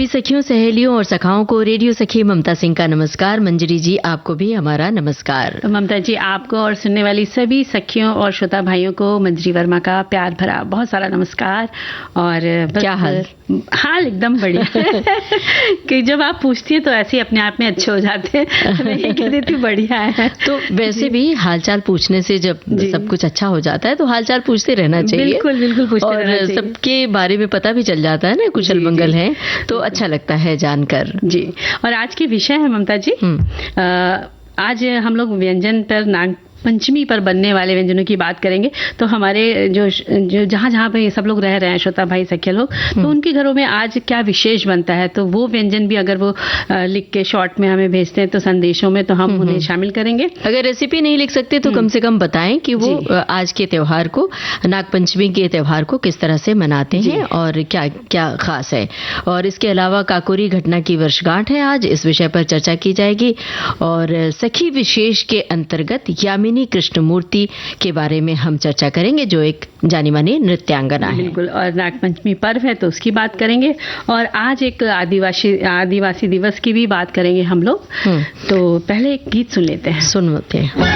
सखियों, सहेलियों और सखाओं को रेडियो सखी ममता सिंह का नमस्कार। मंजरी जी, आपको भी हमारा नमस्कार। तो ममता जी, आपको और सुनने वाली सभी सखियों और श्रोता भाइयों को मंजरी वर्मा का प्यार भरा बहुत सारा नमस्कार। और क्या हाल एकदम बढ़िया कि जब आप पूछती हैं तो ऐसे ही अपने आप में अच्छे हो जाते हैं। मैं ये कह देती हूँ बढ़िया है। तो वैसे भी हालचाल पूछने से जब सब कुछ अच्छा हो जाता है तो हालचाल पूछते रहना चाहिए। बिल्कुल बिल्कुल पूछते रहना चाहिए। और सबके बारे में पता भी चल जाता है ना, कुशल मंगल है तो अच्छा लगता है जानकर। जी, और आज की विषय है ममता जी, आज हम लोग व्यंजन पर नाग पंचमी पर बनने वाले व्यंजनों की बात करेंगे। तो हमारे जो जहाँ पे सब लोग रह रहे हैं, श्रोता भाई सखिया लोग, तो उनके घरों में आज क्या विशेष बनता है, तो वो व्यंजन भी अगर वो लिख के शॉर्ट में हमें भेजते हैं तो संदेशों में, तो हम उन्हें शामिल करेंगे। अगर रेसिपी नहीं लिख सकते तो कम से कम बताएं कि वो आज के त्योहार को, नागपंचमी के त्योहार को किस तरह से मनाते हैं और क्या क्या खास है। और इसके अलावा काकोरी घटना की वर्षगांठ है आज, इस विषय पर चर्चा की जाएगी। और सखी विशेष के अंतर्गत यामिनी कृष्णमूर्ति के बारे में हम चर्चा करेंगे, जो एक जानी मानी नृत्यांगना है। बिल्कुल, और नागपंचमी पर्व है तो उसकी बात करेंगे। और आज एक आदिवासी दिवस की भी बात करेंगे हम लोग। तो पहले एक गीत सुन लेते हैं। सुनते हैं।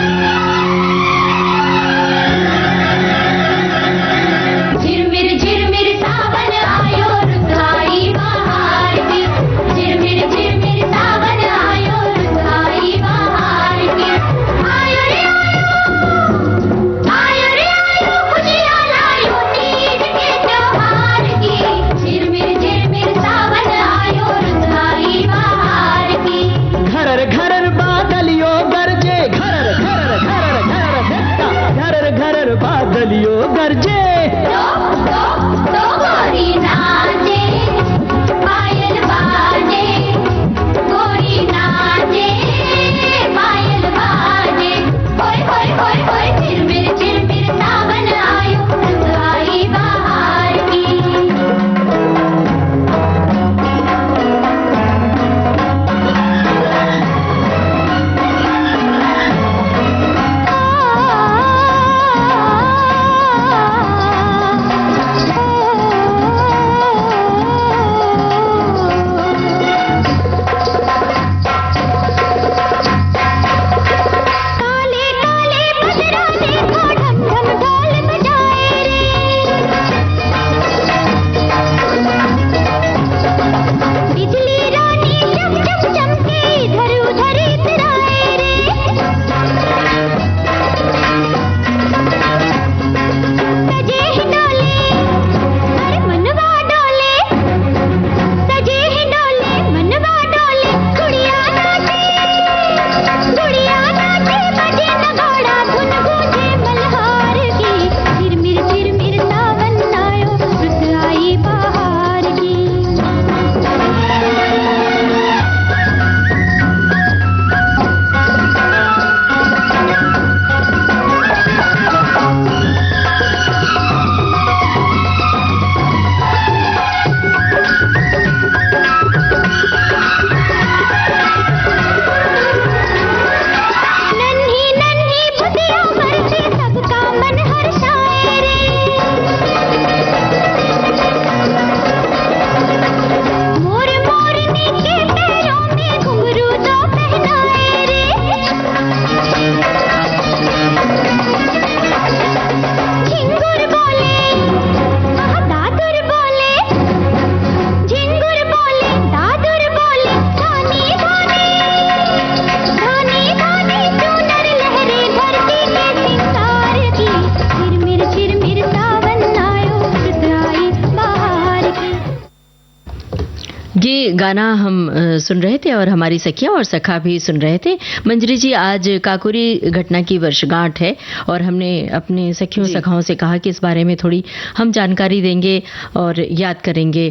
गाना हम सुन रहे थे और हमारी सखियां और सखा भी सुन रहे थे। मंजरी जी, आज काकोरी घटना की वर्षगांठ है और हमने अपने सखियों सखाओं से कहा कि इस बारे में थोड़ी हम जानकारी देंगे और याद करेंगे।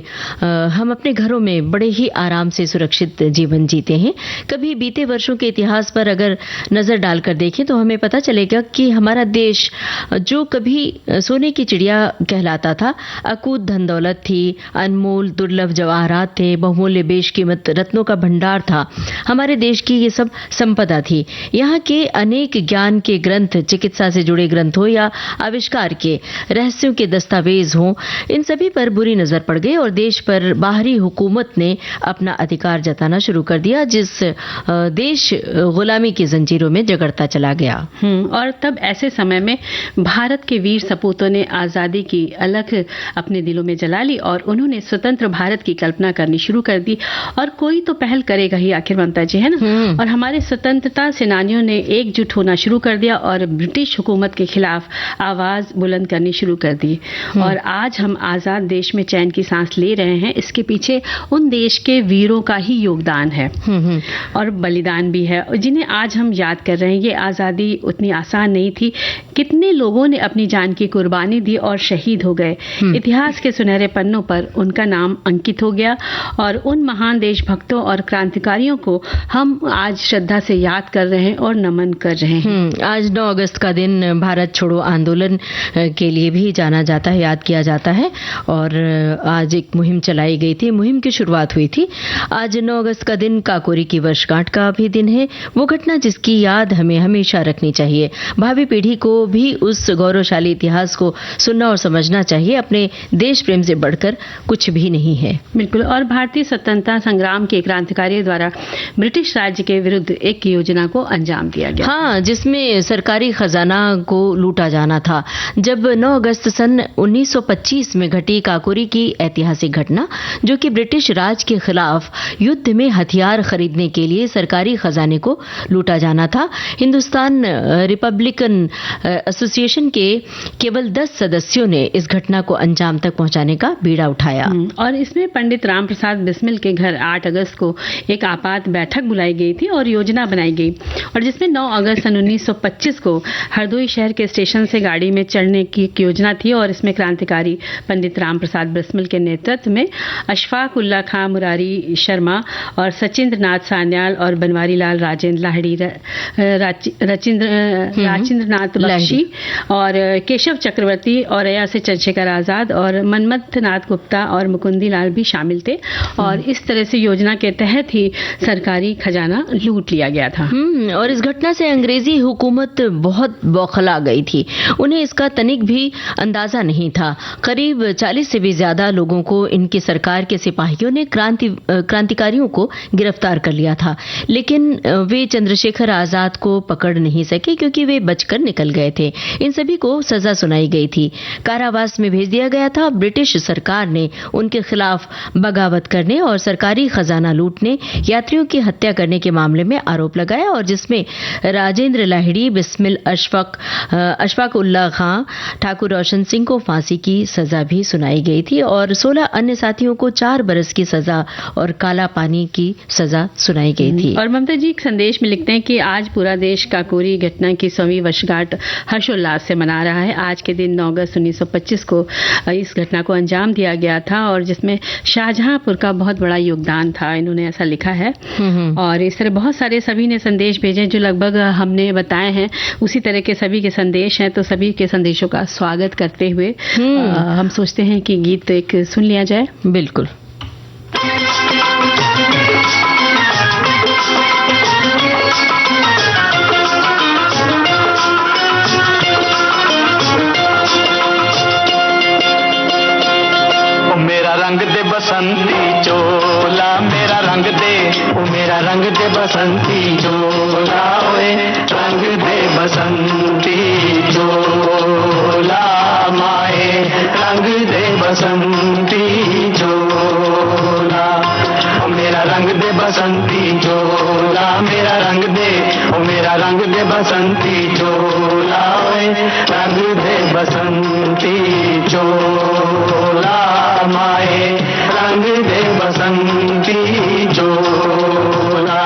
हम अपने घरों में बड़े ही आराम से सुरक्षित जीवन जीते हैं। कभी बीते वर्षों के इतिहास पर अगर नजर डालकर देखें तो हमें पता चलेगा कि हमारा देश जो कभी सोने की चिड़िया कहलाता था, अकूत धन दौलत थी, अनमोल दुर्लभ जवाहरात थे, बहुमूल्य बेशकीमत रत्नों का भंडार था। हमारे देश की ये सब संपदा थी। यहाँ के अनेक ज्ञान के ग्रंथ, चिकित्सा से जुड़े ग्रंथ हो या आविष्कार के रहस्यों के दस्तावेज हों, इन सभी पर बुरी नजर पड़ गई और देश पर बाहरी हुकूमत ने अपना अधिकार जताना शुरू कर दिया, जिस देश गुलामी की जंजीरों में जकड़ता चला गया। और तब ऐसे समय में भारत के वीर सपूतों ने आजादी की अलख अपने दिलों में जला ली और उन्होंने स्वतंत्र भारत की कल्पना करनी शुरू कर दी। और कोई तो पहल करेगा ही आखिर, ममता जी, है ना। और हमारे स्वतंत्रता सेनानियों ने एकजुट होना शुरू कर दिया और ब्रिटिश हुकूमत के खिलाफ आवाज बुलंद करनी शुरू कर दी। और आज हम आजाद देश में चैन की सांस ले रहे हैं, इसके पीछे उन देश के वीरों का ही योगदान है और बलिदान भी है, जिन्हें आज हम याद कर रहे हैं। ये आजादी उतनी आसान नहीं थी। कितने लोगों ने अपनी जान की कुर्बानी दी और शहीद हो गए। इतिहास के सुनहरे पन्नों पर उनका नाम अंकित हो गया और उन महान देशभक्तों और क्रांतिकारियों को हम आज श्रद्धा से याद कर रहे हैं और नमन कर रहे हैं। आज 9 अगस्त का दिन भारत छोड़ो आंदोलन के लिए भी जाना जाता है, याद किया जाता है। और आज एक मुहिम चलाई गई थी, मुहिम की शुरुआत हुई थी। आज 9 अगस्त का दिन काकोरी की वर्षगांठ का भी दिन है, वो घटना जिसकी याद हमें हमेशा रखनी चाहिए। भावी पीढ़ी को भी उस गौरवशाली इतिहास को सुनना और समझना चाहिए। अपने देश प्रेम से बढ़कर कुछ भी नहीं है। बिल्कुल। और भारतीय स्वतंत्रता संग्राम के क्रांतिकारियों द्वारा ब्रिटिश राज्य के विरुद्ध एक योजना को अंजाम दिया गया। हाँ, जिसमें सरकारी खजाना को लूटा जाना था। जब 9 अगस्त सन 1925 में घटी काकोरी की ऐतिहासिक घटना, जो कि ब्रिटिश राज के खिलाफ युद्ध में हथियार खरीदने के लिए सरकारी खजाने को लूटा जाना था, हिंदुस्तान रिपब्लिकन एसोसिएशन के केवल 10 सदस्यों ने इस घटना को अंजाम तक पहुंचाने का बीड़ा उठाया। और इसमें पंडित राम प्रसाद बिस्मिल के घर 8 अगस्त को एक आपात बैठक बुलाई गई थी और योजना बनाई गई, और जिसमें 9 अगस्त सन 1925 को हरदोई शहर के स्टेशन से गाड़ी में चढ़ने की योजना थी। और इसमें क्रांतिकारी पंडित राम प्रसाद बिस्मिल के नेतृत्व में अशफाक उल्ला खां मुरारी शर्मा और सचिंद्र नाथ सान्याल और बनवारी लाल राजेंद्र लाहिड़ी, राजेंद्र नाथ बख्शी और केशव चक्रवर्ती और अया से चंद्रशेखर आजाद और मनमथ नाथ गुप्ता और मुकुंदी लाल भी शामिल थे। और इस तरह से योजना के तहत ही सरकारी खजाना लूट लिया गया था। और इस घटना से अंग्रेजी हुकूमत बहुत बौखला गई थी। उन्हें इसका तनिक भी अंदाजा नहीं था। करीब 40 से भी ज्यादा लोगों को इनकी सरकार के सिपाहियों ने क्रांतिकारियों को गिरफ्तार कर लिया था, लेकिन वे चंद्रशेखर आजाद को पकड़ नहीं सके क्योंकि वे बचकर निकल गए थे। इन सभी को सजा सुनाई गई थी, कारावास में भेज दिया गया था। ब्रिटिश सरकार ने उनके खिलाफ बगावत करने और सरकारी खजाना लूटने, यात्रियों की हत्या करने के मामले में आरोप लगाया, और जिसमें राजेंद्र लाहिड़ी, बिस्मिल, अशफाक उल्ला खां, ठाकुर रोशन सिंह को फांसी की सजा भी सुनाई गई थी और 16 अन्य साथियों को 4 बरस की सजा और काला पानी की सजा सुनाई गई थी। और ममता जी एक संदेश में लिखते हैं कि आज पूरा देश काकोरी घटना की 100वीं वर्षगांठ हर्षोल्लास से मना रहा है। आज के दिन 9 अगस्त 1925 को इस घटना को अंजाम दिया गया था और जिसमें शाहजहांपुर का बहुत बड़ा योगदान था, इन्होंने ऐसा लिखा है। और इस तरह बहुत सारे सभी ने संदेश भेजे जो लगभग हमने बताए हैं, उसी तरह के सभी के संदेश हैं। तो सभी के संदेशों का स्वागत करते हुए हम सोचते हैं कि गीत एक सुन लिया जाए। बिल्कुल। मेरा रंग दे बसंती चोला, मेरा रंग दे, ओ मेरा रंग दे बसंती चोला, ओए रंग दे बसंती चोला, माए रंग दे बसंती चोला, ओ मेरा रंग दे बसंती चोला, मेरा रंग दे, ओ मेरा रंग दे बसंती चोला, ओए रंग दे बसंती चोला, माए रंग दे बसंती चोला।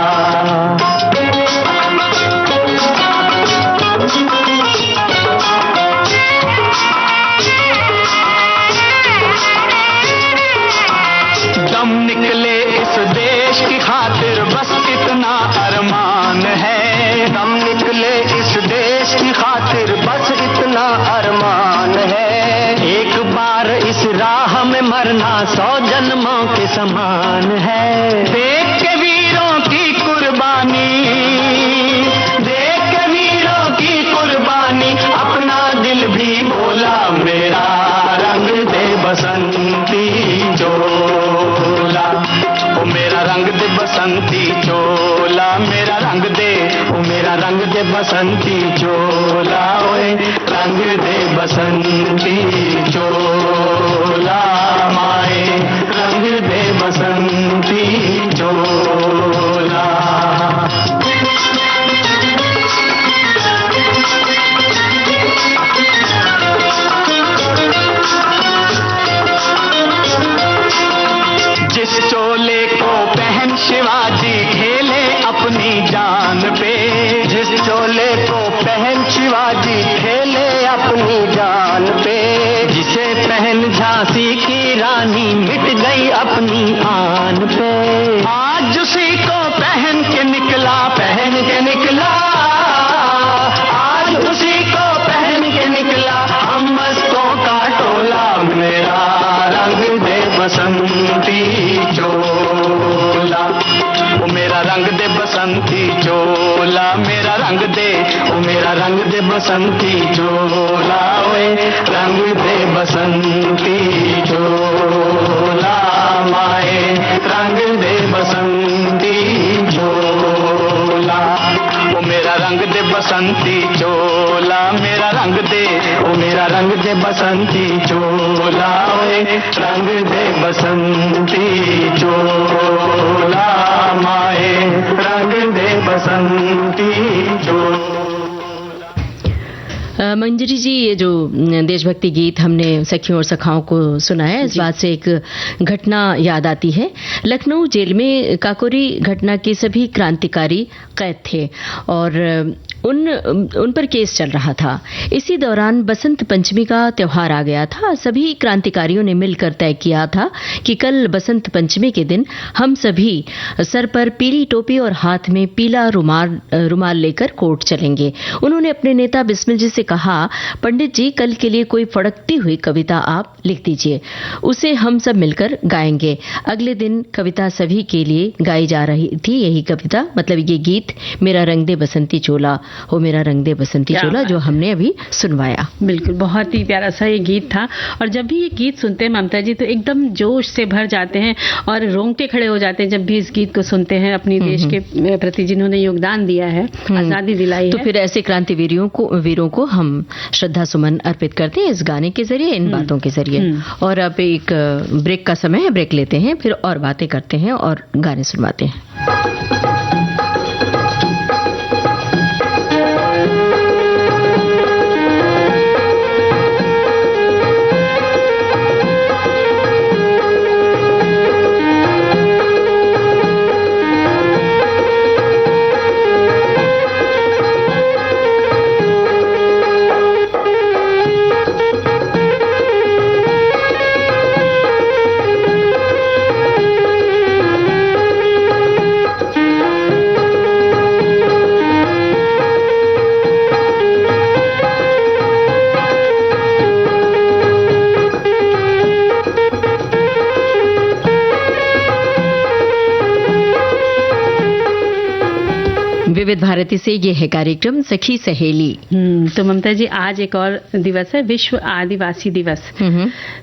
दम निकले इस देश की खातिर बस इतना अरमान है, दम निकले इस देश की खातिर बस इतना अरमान है। एक बार इस राह में मरना 100 जन्मों के समान है। देख के वीरों की कुर्बानी, देख के वीरों की कुर्बानी, अपना दिल भी बोला मेरा रंग दे बसंती चोला, ओ मेरा रंग दे बसंती चोला, मेरा रंग दे, ओ मेरा रंग दे बसंती चोला, ओए रंग दे बसंती चोला, माए रंग दे बसंती चोला। जिस चोले को पहन शिवाजी खेले अपनी जान पे, जिस चोले को पहन शिवाजी खेले अपनी जान पे, जिसे पहन झांसी की रानी मिट गई अपनी आन पे, आज उसी को पहन के निकला, पहन के निकला, आज उसी को पहन के निकला हम मस्तों का टोला, मेरा रंग दे बसंती चोला, ओ मेरा रंग दे बसंती चोला, मेरा रंग दे, ओ मेरा रंग दे बसंती चोला, ओए रंग दे बसंती चोला, माए रंग दे बसंती चोला, ओ मेरा रंग दे बसंती चोला, मेरा रंग दे, ओ मेरा रंग दे बसंती चोला, ओए रंग दे बसंती चोला, माए रंग दे बसंती चोला। मंजरी जी, ये जो देशभक्ति गीत हमने सखियों और सखाओं को सुनाया, इस बात से एक घटना याद आती है। लखनऊ जेल में काकोरी घटना के सभी क्रांतिकारी कैद थे और उन पर केस चल रहा था। इसी दौरान बसंत पंचमी का त्योहार आ गया था। सभी क्रांतिकारियों ने मिलकर तय किया था कि कल बसंत पंचमी के दिन हम सभी सर पर पीली टोपी और हाथ में पीला रुमाल लेकर कोर्ट चलेंगे। उन्होंने अपने नेता बिस्मिल जी से कहा, पंडित जी कल के लिए कोई फड़कती हुई कविता आप लिख दीजिए, उसे हम सब मिलकर गाएंगे। अगले दिन कविता सभी के लिए गाई जा रही थी। यही कविता, मतलब ये गीत, मेरा रंग दे बसंती चोला हो मेरा रंग दे बसंती चोला, जो हमने अभी सुनवाया। बिल्कुल, बहुत ही प्यारा सा ये गीत था। और जब भी ये गीत सुनते हैं ममता जी तो एकदम जोश से भर जाते हैं और रोंगटे खड़े हो जाते हैं जब भी इस गीत को सुनते हैं। अपनी देश के प्रति जिन्होंने योगदान दिया है, आजादी दिलाई तो है। फिर ऐसे क्रांतिवीरों को हम श्रद्धा सुमन अर्पित करते हैं इस गाने के जरिए, इन बातों के जरिए। और अब एक ब्रेक का समय है, ब्रेक लेते हैं, फिर और बातें करते हैं और गाने सुनवाते हैं। विविध भारती से ये है कार्यक्रम सखी सहेली। तो ममता जी, आज एक और दिवस है, विश्व आदिवासी दिवस।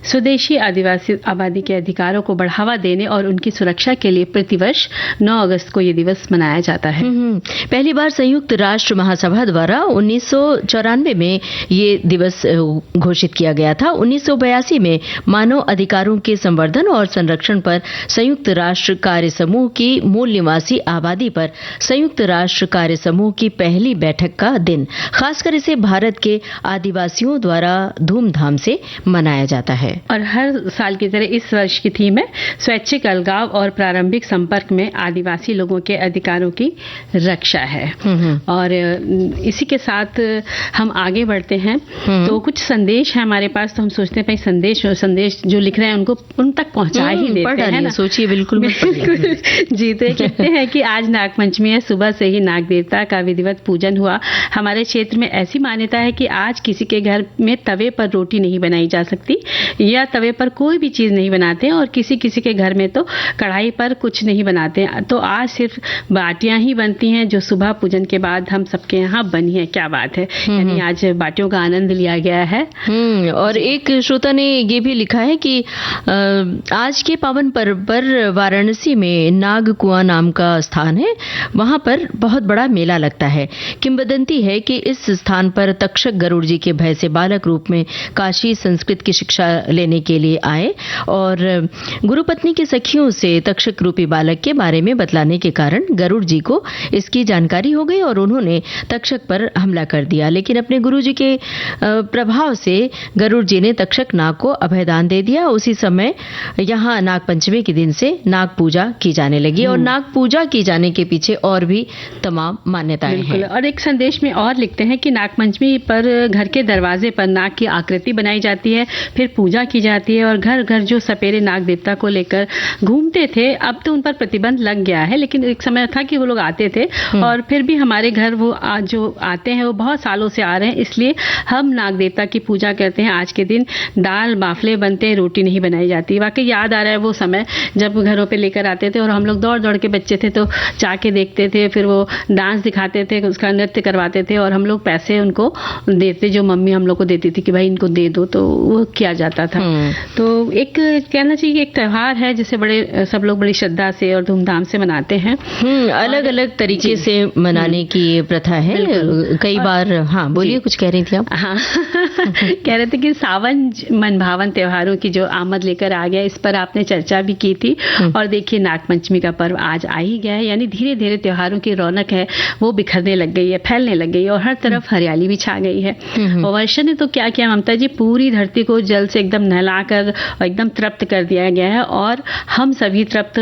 स्वदेशी आदिवासी आबादी के अधिकारों को बढ़ावा देने और उनकी सुरक्षा के लिए प्रतिवर्ष 9 अगस्त को ये दिवस मनाया जाता है। पहली बार संयुक्त राष्ट्र महासभा द्वारा 1994 में ये दिवस घोषित किया गया था। 1982 में मानव अधिकारों के संवर्धन और संरक्षण पर संयुक्त राष्ट्र कार्य समूह की मूल निवासी आबादी पर संयुक्त राष्ट्र कार्य समूह की पहली बैठक का दिन, खासकर इसे भारत के आदिवासियों द्वारा धूमधाम से मनाया जाता है। और हर साल की तरह इस वर्ष की थीम है स्वैच्छिक अलगाव और प्रारंभिक संपर्क में आदिवासी लोगों के अधिकारों की रक्षा है। और इसी के साथ हम आगे बढ़ते हैं। तो कुछ संदेश है हमारे पास, तो हम सोचते हैं भाई संदेश जो लिख रहे हैं उनको उन तक पहुंचा ही देते हैं ना। सोचिए, बिल्कुल जी। तो कहते हैं कि आज नागपंचमी है, सुबह से ही नाग नाग देवता का विधिवत पूजन हुआ। हमारे क्षेत्र में ऐसी मान्यता है कि आज किसी के घर में तवे पर रोटी नहीं बनाई जा सकती या तवे पर कोई भी चीज़ नहीं बनाते हैं, और किसी किसी के घर में तो कढ़ाई पर कुछ नहीं बनाते। तो आज सिर्फ बाटियां ही बनती हैं जो सुबह पूजन के बाद हम सबके यहाँ बनी है। क्या बात है, यानी आज बाटियों का आनंद लिया गया है। और एक श्रोता ने ये भी लिखा है कि आज के पावन पर्व पर वाराणसी में नाग कुआं नाम का स्थान है, वहां पर बहुत बड़ा मेला लगता है। किंवदंती है कि इस स्थान पर तक्षक गरुड़ जी के भय से बालक रूप में काशी संस्कृत की शिक्षा लेने के लिए आए और गुरुपत्नी की सखियों से तक्षक रूपी बालक के बारे में बतलाने के कारण गरुड़ जी को इसकी जानकारी हो गई और उन्होंने तक्षक पर हमला कर दिया। लेकिन अपने गुरु जी के प्रभाव से गरुड़ जी ने तक्षक नाग को अभयदान दे दिया। उसी समय यहाँ नाग पंचमी के दिन से नाग पूजा की जाने लगी और नाग पूजा की जाने के पीछे और भी तमाम मान्यताएं हैं। और एक संदेश में और लिखते हैं कि नाग पंचमी पर घर के दरवाजे पर नाग की आकृति बनाई जाती है, फिर पूजा की जाती है और घर घर जो सपेरे नाग देवता को लेकर घूमते थे, अब तो उन पर प्रतिबंध लग गया है, लेकिन एक समय था कि वो लोग आते थे और फिर भी हमारे घर वो जो आते हैं वो बहुत सालों से आ रहे हैं, इसलिए हम नाग देवता की पूजा करते हैं। आज के दिन दाल बाफले बनते हैं, रोटी नहीं बनाई जाती। वाकई याद आ रहा है वो समय जब घरों पे लेकर आते थे और हम लोग दौड़ दौड़ के बच्चे थे तो जाके देखते थे, फिर वो डांस दिखाते थे, उसका नृत्य करवाते थे और हम लोग पैसे उनको देते, जो मम्मी हम लोग को देती थी कि भाई इनको दे दो, तो वो किया जाता था। तो एक कहना चाहिए एक त्योहार है जिसे बड़े सब लोग बड़ी श्रद्धा से और धूमधाम से मनाते हैं। अलग अलग तरीके से मनाने की ये प्रथा है। कई बार हाँ बोलिए, कुछ कह रही थी आप? हाँ कह रहे थे कि सावन मन भावन त्योहारों की जो आमद लेकर आ गया, इस पर आपने चर्चा भी की थी। और देखिए नागपंचमी का पर्व आज आ ही गया है, यानी धीरे धीरे त्योहारों की रौनक है वो बिखरने लग गई है, फैलने लग गई है और हर तरफ हरियाली भी छा गई है। और वर्षा ने तो क्या किया ममता जी, पूरी धरती को जल से एकदम नहलाकर और एकदम तृप्त कर दिया गया है और हम सभी तृप्त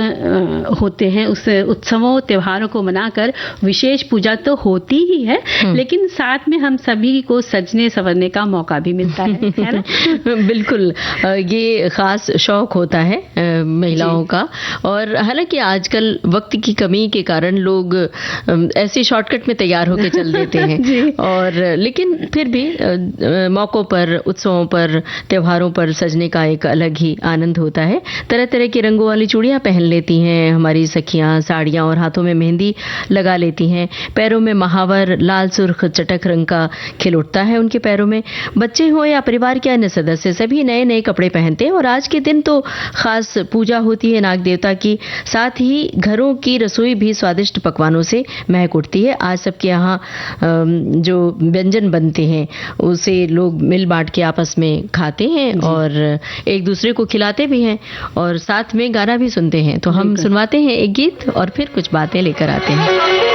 होते हैं उस उत्सवों त्योहारों को मनाकर। विशेष पूजा तो होती ही है, लेकिन साथ में हम सभी को सजने संवरने का मौका भी मिलता है ना? बिल्कुल, ये खास शौक होता है महिलाओं का। और हालांकि आजकल वक्त की कमी के कारण लोग ऐसे शॉर्टकट में तैयार होकर चल देते हैं और लेकिन फिर भी मौकों पर, उत्सवों पर, त्योहारों पर सजने का एक अलग ही आनंद होता है। तरह तरह की रंगों वाली चूड़ियां पहन लेती हैं हमारी सखियां, साड़ियां, और हाथों में मेहंदी लगा लेती हैं। पैरों में महावर लाल सुर्ख चटक रंग का खिल उठता है उनके पैरों में। बच्चे हो या परिवार के अन्य सदस्य सभी नए नए कपड़े पहनते हैं और आज के दिन तो खास पूजा होती है नाग देवता की। साथ ही घरों की रसोई भी स्वादिष्ट पकवानों से महक उठती है। आज सबके यहाँ जो व्यंजन बनते हैं उसे लोग मिल बांट के आपस में खाते हैं और एक दूसरे को खिलाते भी हैं और साथ में गाना भी सुनते हैं। तो हम सुनवाते हैं एक गीत और फिर कुछ बातें लेकर आते हैं।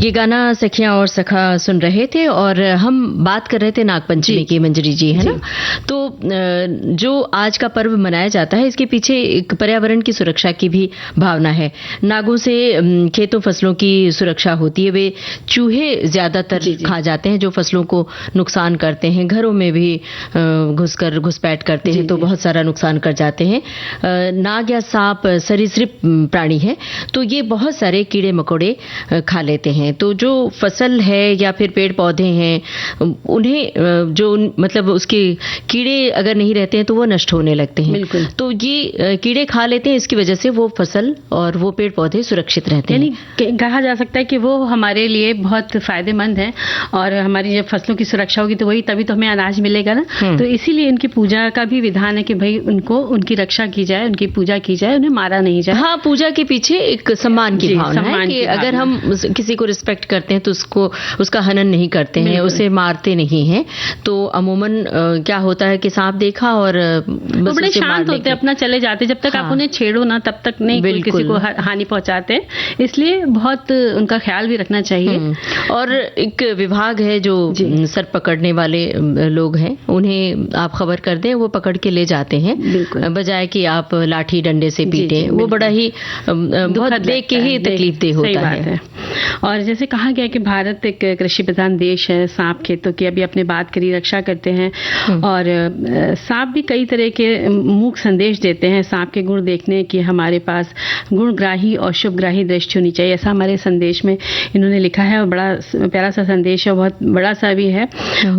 ये गाना सखियां और सखा सुन रहे थे और हम बात कर रहे थे नागपंचमी की, मंजरी जी, है ना। तो जो आज का पर्व मनाया जाता है, इसके पीछे एक पर्यावरण की सुरक्षा की भी भावना है। नागों से खेतों फसलों की सुरक्षा होती है। वे चूहे ज्यादातर खा जाते हैं जो फसलों को नुकसान करते हैं। घरों में भी घुसपैठ करते हैं तो बहुत सारा नुकसान कर जाते हैं। नाग या सांप सरीसृप प्राणी है, तो ये बहुत सारे कीड़े मकोड़े खा लेते हैं। तो जो फसल है या फिर पेड़ पौधे हैं, उन्हें जो मतलब उसके कीड़े अगर नहीं रहते हैं तो वो नष्ट होने लगते हैं। बिल्कुल। तो ये कीड़े खा लेते हैं, इसकी वजह से वो फसल और वो पेड़ पौधे सुरक्षित रहते हैं। यानी कहा जा सकता है कि वो हमारे लिए बहुत फायदेमंद है और हमारी जब फसलों की सुरक्षा होगी तो वही तभी तो हमें अनाज मिलेगा ना। तो इसीलिए इनकी पूजा का भी विधान है कि भाई उनकी रक्षा की जाए, उनकी पूजा की जाए, उन्हें मारा नहीं जाए। हाँ, पूजा के पीछे एक सम्मान की भावना है कि अगर हम किसी को रिस्पेक्ट करते हैं तो उसका हनन नहीं करते हैं, उसे मारते नहीं हैं। तो अमूमन क्या होता है कि सांप देखा और वो बड़े शांत होते, अपना चले जाते। जब तक आप उन्हें छेड़ो ना तब तक नहीं कोई किसी को हानि पहुंचाते। इसलिए बहुत उनका ख्याल भी रखना चाहिए। और एक विभाग है जो सर्प पकड़ने वाले लोग हैं, उन्हें आप खबर कर दें, वो पकड़ के ले जाते हैं, बजाय कि आप लाठी डंडे से पीटे। वो बड़ा ही बहुत देख के ही तकलीफदेह होता है। और जैसे कहा गया कि भारत एक कृषि प्रधान देश है, सांप खेतों की अभी आपने बात करी, रक्षा करते हैं। और सांप भी कई तरह के मूक संदेश देते हैं। सांप के गुण देखने की हमारे पास गुणग्राही और शुभग्राही दृष्टि होनी चाहिए, ऐसा हमारे संदेश में इन्होंने लिखा है। और बड़ा प्यारा सा संदेश है, बहुत बड़ा सा भी है।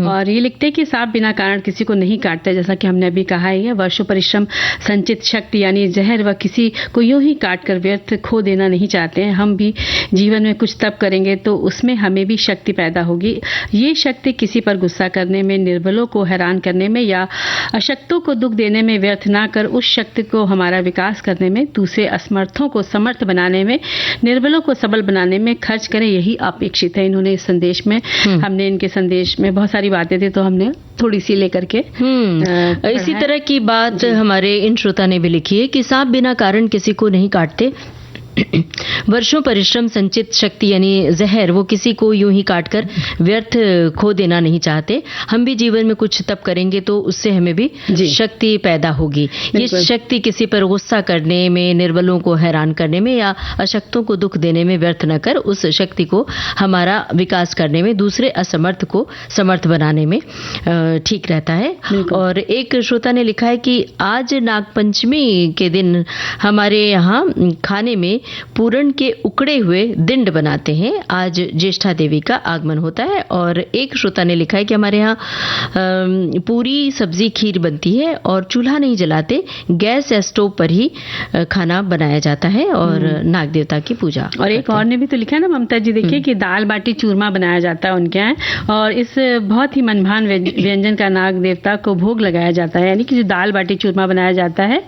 और ये लिखते हैं कि सांप बिना कारण किसी को नहीं काटता, जैसा कि हमने अभी कहा ही है। वर्षों परिश्रम संचित शक्ति यानी जहर व किसी को यूं ही काट कर व्यर्थ खो देना नहीं चाहते हैं। हम भी जीवन में कुछ तप करेंगे तो उसमें हमें भी शक्ति पैदा होगी। ये शक्ति किसी पर गुस्सा करने में, निर्बलों को हैरान करने में या अशक्तों को दुख देने में व्यर्थ ना कर उस शक्ति को हमारा विकास करने में, दूसरे असमर्थों को समर्थ बनाने में, निर्बलों को सबल बनाने में खर्च करें, यही अपेक्षित है। इन्होंने इस संदेश में, हमने इनके संदेश में बहुत सारी बातें थी तो हमने थोड़ी सी लेकर के इसी तरह की बात हमारे इन श्रोता ने भी लिखी है कि सांप बिना कारण किसी को नहीं काटते। वर्षों परिश्रम संचित शक्ति यानी जहर वो किसी को यूं ही काटकर व्यर्थ खो देना नहीं चाहते। हम भी जीवन में कुछ तप करेंगे तो उससे हमें भी शक्ति पैदा होगी। ये शक्ति किसी पर गुस्सा करने में, निर्बलों को हैरान करने में या अशक्तों को दुख देने में व्यर्थ न कर उस शक्ति को हमारा विकास करने में, दूसरे असमर्थ को समर्थ बनाने में ठीक रहता है। और एक श्रोता ने लिखा है कि आज नागपंचमी के दिन हमारे यहाँ खाने में पूरण के उकड़े हुए दिंड बनाते हैं। आज ज्येष्ठा देवी का आगमन होता है। और एक श्रोता ने लिखा है कि हमारे यहाँ पूरी सब्जी खीर बनती है और चूल्हा नहीं जलाते, गैस या स्टोव पर ही खाना बनाया जाता है और नाग देवता की पूजा। और एक और ने भी तो लिखा है ना ममता जी, देखिए कि दाल बाटी चूरमा बनाया जाता है उनके यहाँ और इस बहुत ही मनभान व्यंजन का नाग देवता को भोग लगाया जाता है, यानी कि जो दाल बाटी चूरमा बनाया जाता है।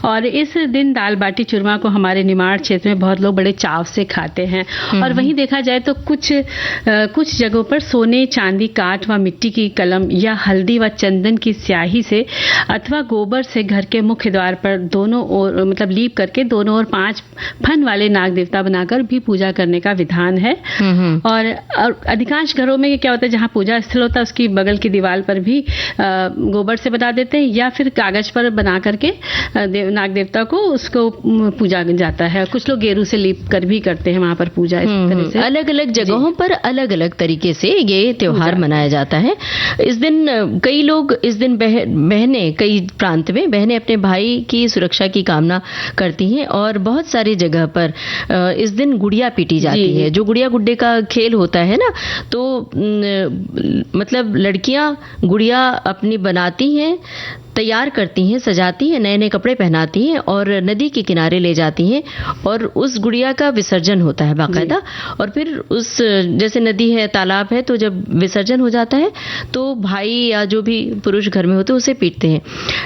और इस दिन दाल बाटी चूरमा को हमारे निमाड़ क्षेत्र में बहुत लोग बड़े चाव से खाते हैं। और वहीं देखा जाए तो कुछ जगहों पर सोने चांदी काठ व मिट्टी की कलम या हल्दी व चंदन की स्याही से अथवा गोबर से घर के मुख्य द्वार पर दोनों ओर मतलब लीप करके दोनों ओर 5 फन वाले नाग देवता बनाकर भी पूजा करने का विधान है। और अधिकांश घरों में क्या होता है, जहाँ पूजा स्थल होता है उसकी बगल की दीवार पर भी गोबर से बना देते हैं या फिर कागज पर बना करके नाग देवता को उसको पूजा जाता है। कुछ लोग गेरू से लीप कर भी करते हैं वहां पर पूजा। इस तरह से अलग अलग जगहों पर अलग अलग तरीके से ये त्योहार मनाया जाता है। इस दिन कई लोग इस दिन बहनें, कई प्रांत में बहनें अपने भाई की सुरक्षा की कामना करती हैं और बहुत सारी जगह पर इस दिन गुड़िया पीटी जाती है। जो गुड़िया गुड्डे का खेल होता है ना, तो मतलब लड़कियां गुड़िया अपनी बनाती हैं, तैयार करती हैं, सजाती हैं, नए नए कपड़े पहनाती हैं और नदी के किनारे ले जाती हैं और उस गुड़िया का विसर्जन होता है बाकायदा। और फिर उस जैसे नदी है, तालाब है, तो जब विसर्जन हो जाता है तो भाई या जो भी पुरुष घर में होते हैं उसे पीटते हैं।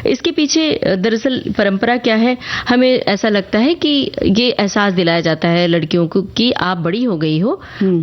इसके पीछे दरअसल परंपरा क्या है, हमें ऐसा लगता है कि ये एहसास दिलाया जाता है लड़कियों को कि आप बड़ी हो गई हो,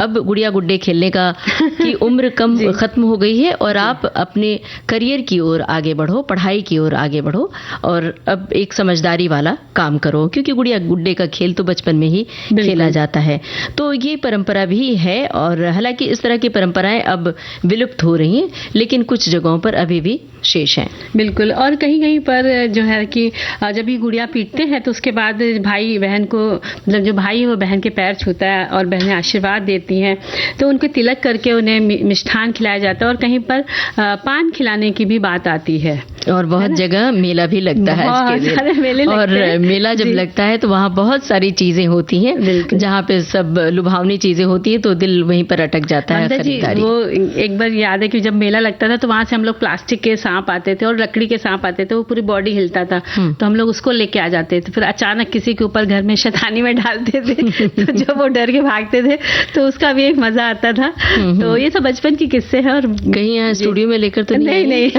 अब गुड़िया गुड्डे खेलने की उम्र कम खत्म हो गई है और आप अपने करियर की ओर आगे बढ़ो, पढ़ाई की ओर आगे बढ़ो और अब एक समझदारी वाला काम करो, क्योंकि गुड़िया गुड्डे का खेल खेल तो बचपन में ही खेला जाता है। तो ये परंपरा भी है और हालांकि इस तरह की परंपराएं अब विलुप्त हो रही हैं, लेकिन कुछ जगहों पर अभी भी शेष हैं। बिल्कुल। और कहीं कहीं पर जो है कि जब ये गुड़िया पीटते हैं तो उसके बाद भाई बहन को, मतलब जो भाई है वो बहन के पैर छूता है और बहनें आशीर्वाद देती हैं, तो उनको तिलक करके उन्हें मिष्ठान खिलाया जाता है और कहीं पर पान खिलाने की भी बात आती है। और बहुत जगह मेला भी लगता है इसके मेले और मेला जब लगता है तो वहाँ बहुत सारी चीजें होती हैं, जहाँ पे सब लुभावनी चीजें होती है तो दिल वहीं पर अटक जाता है खरीदारी। वो एक बार याद है कि जब मेला लगता था तो वहाँ से हम लोग प्लास्टिक के सांप आते थे और लकड़ी के सांप आते थे, वो पूरी बॉडी हिलता था, तो हम लोग उसको लेके आ जाते थे, फिर अचानक किसी के ऊपर घर में शैतानी में डालते थे तो जब वो डर के भागते थे तो उसका भी एक मजा आता था। तो ये सब बचपन की किस्से हैं। और कहीं यहाँ स्टूडियो में लेकर तो नहीं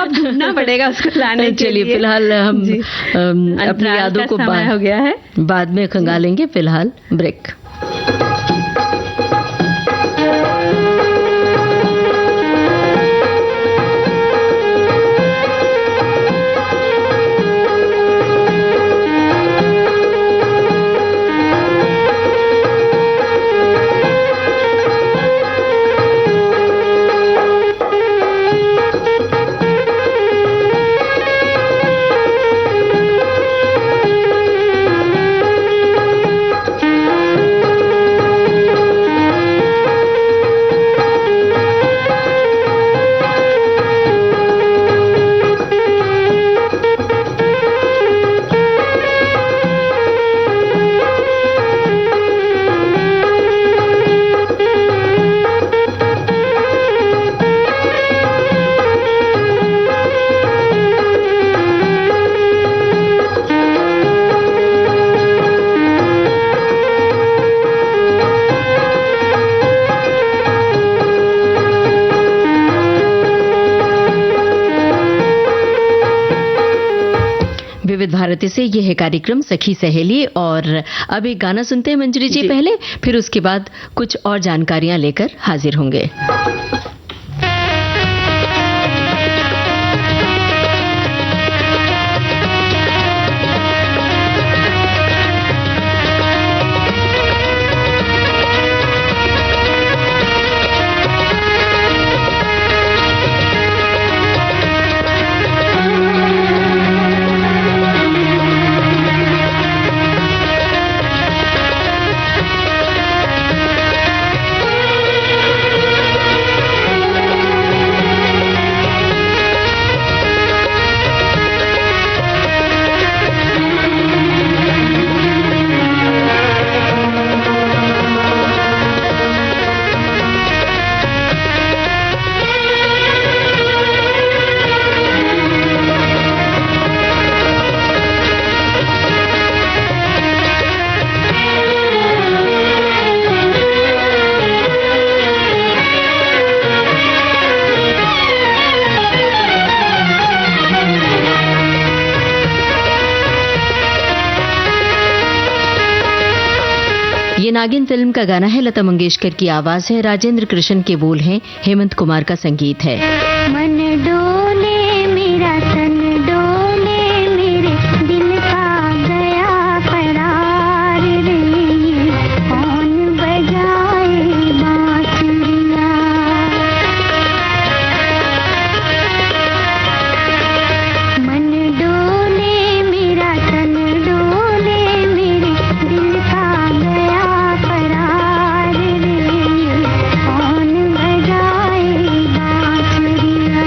अब ढूंढना पड़ेगा उसको लाने के लिए। चलिए फिलहाल हम अपनी यादों को हो गया है, बाद में खंगालेंगे। फिलहाल ब्रेक। विविध भारती से ये है कार्यक्रम सखी सहेली और अब एक गाना सुनते हैं मंजरी जी पहले, फिर उसके बाद कुछ और जानकारियां लेकर हाजिर होंगे। ये नागिन फिल्म का गाना है, लता मंगेशकर की आवाज है, राजेंद्र कृष्ण के बोल हैं, हेमंत कुमार का संगीत है। मन डोले मेरा तन डोले मेरे दिल का गया करार रे, कौन बजाए बांसुरिया। मन डोले मेरा तन डोले मेरे दिल का गया करार रे, कौन बजाए बांसुरिया।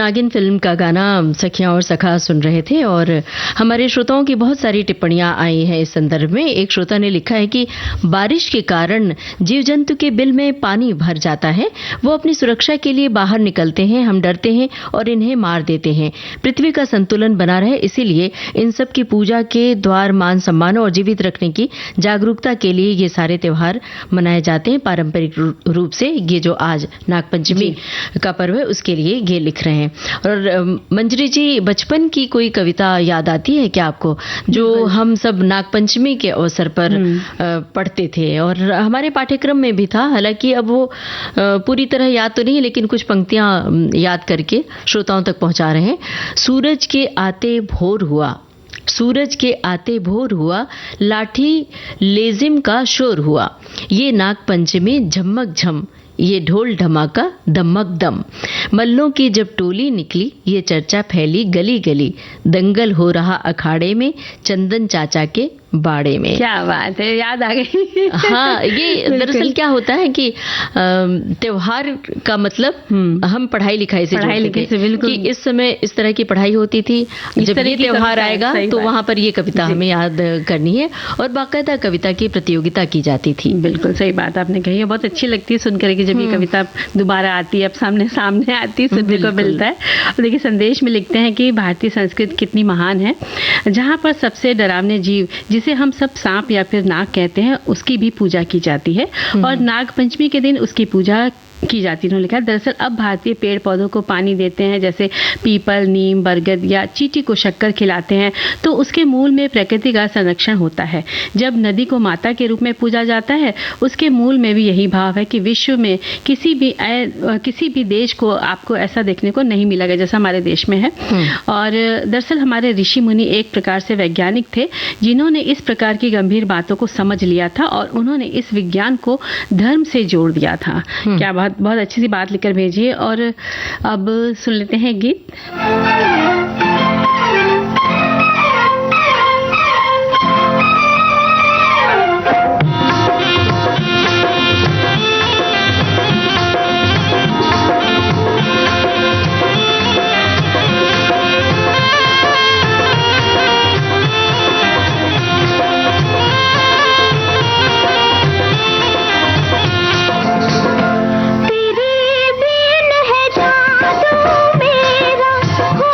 नागिन फिल्म का गाना सखियां और सखा सुन रहे थे और हमारे श्रोताओं की बहुत सारी टिप्पणियां आई हैं इस संदर्भ में। एक श्रोता ने लिखा है कि बारिश के कारण जीव जंतु के बिल में पानी भर जाता है, वो अपनी सुरक्षा के लिए बाहर निकलते हैं, हम डरते हैं और इन्हें मार देते हैं। पृथ्वी का संतुलन बना रहे इसीलिए इन सब की पूजा के द्वार मान सम्मान और जीवित रखने की जागरूकता के लिए ये सारे त्योहार मनाए जाते हैं पारंपरिक रूप से। ये जो आज नागपंचमी का पर्व है उसके लिए ये लिख रहे हैं। और मंजरी जी, बचपन की कोई कविता याद आती है क्या आपको, जो हम सब नागपंचमी के अवसर पर पढ़ते थे और हमारे पाठ्यक्रम में भी था? हालांकि अब वो पूरी तरह याद तो नहीं है, लेकिन कुछ पंक्तियां याद करके श्रोताओं तक पहुंचा रहे हैं। सूरज के आते भोर हुआ, सूरज के आते भोर हुआ, लाठी लेजिम का शोर हुआ, ये नागपंचमी झमक झम, ये ढोल धमाका दमक दम, मल्लों की जब टोली निकली, ये चर्चा फैली गली गली, दंगल हो रहा अखाड़े में, चंदन चाचा के बाड़े में। क्या बात है, याद आ गई। हाँ, ये दरअसल क्या होता है कि त्योहार का मतलब हम पढ़ाई लिखाई से कि इस समय इस तरह की पढ़ाई होती थी, जब ये त्योहार आएगा तो वहाँ पर ये कविता हमें याद करनी है और बाकायदा कविता की प्रतियोगिता की जाती थी। बिल्कुल सही बात आपने कही है, बहुत अच्छी लगती है सुनकर कि जब ये कविता दोबारा आती है, अब सामने सामने आती है, सुनने को मिलता है। और देखिए संदेश में लिखते हैं कि भारतीय संस्कृति कितनी महान है, जहाँ पर सबसे डरावने जीव जिसे हम सब सांप या फिर नाग कहते हैं उसकी भी पूजा की जाती है और नाग पंचमी के दिन उसकी पूजा की जाती है। उन्होंने लिखा दरअसल अब भारतीय पेड़ पौधों को पानी देते हैं, जैसे पीपल, नीम, बरगद या चींटी को शक्कर खिलाते हैं, तो उसके मूल में प्रकृति का संरक्षण होता है। जब नदी को माता के रूप में पूजा जाता है, उसके मूल में भी यही भाव है कि विश्व में किसी भी देश को आपको ऐसा देखने को नहीं मिलेगा जैसा हमारे देश में है। और दरअसल हमारे ऋषि मुनि एक प्रकार से वैज्ञानिक थे जिन्होंने इस प्रकार की गंभीर बातों को समझ लिया था और उन्होंने इस विज्ञान को धर्म से जोड़ दिया था। क्या बहुत अच्छी सी बात लिखकर भेजिए। और अब सुन लेते हैं गीत। तेरे बिन है जादू मेरा, हो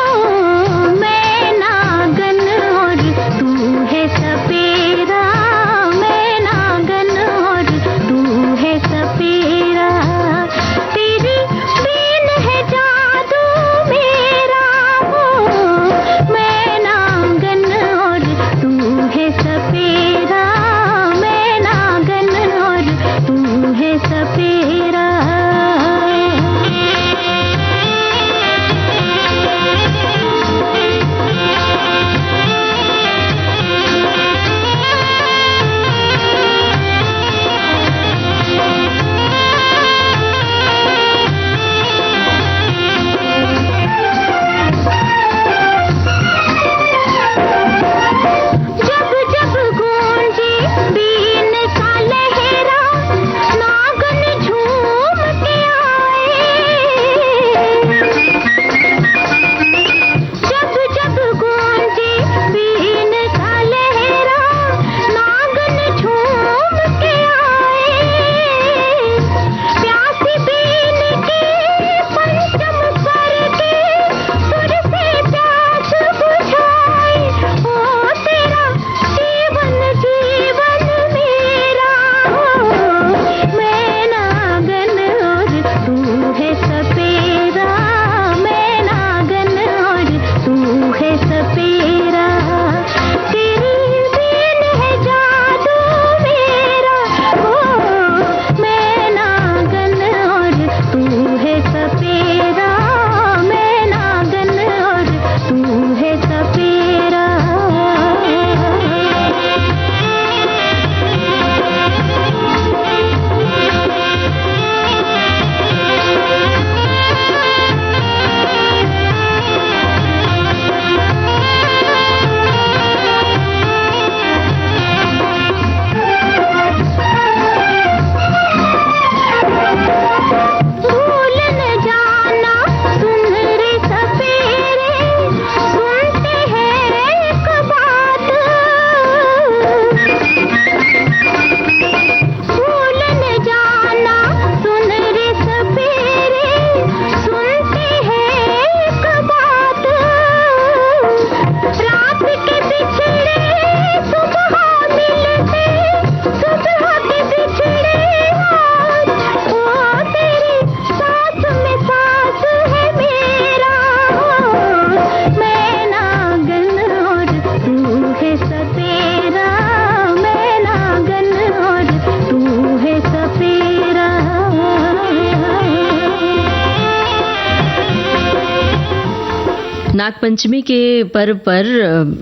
नागपंचमी के पर्व पर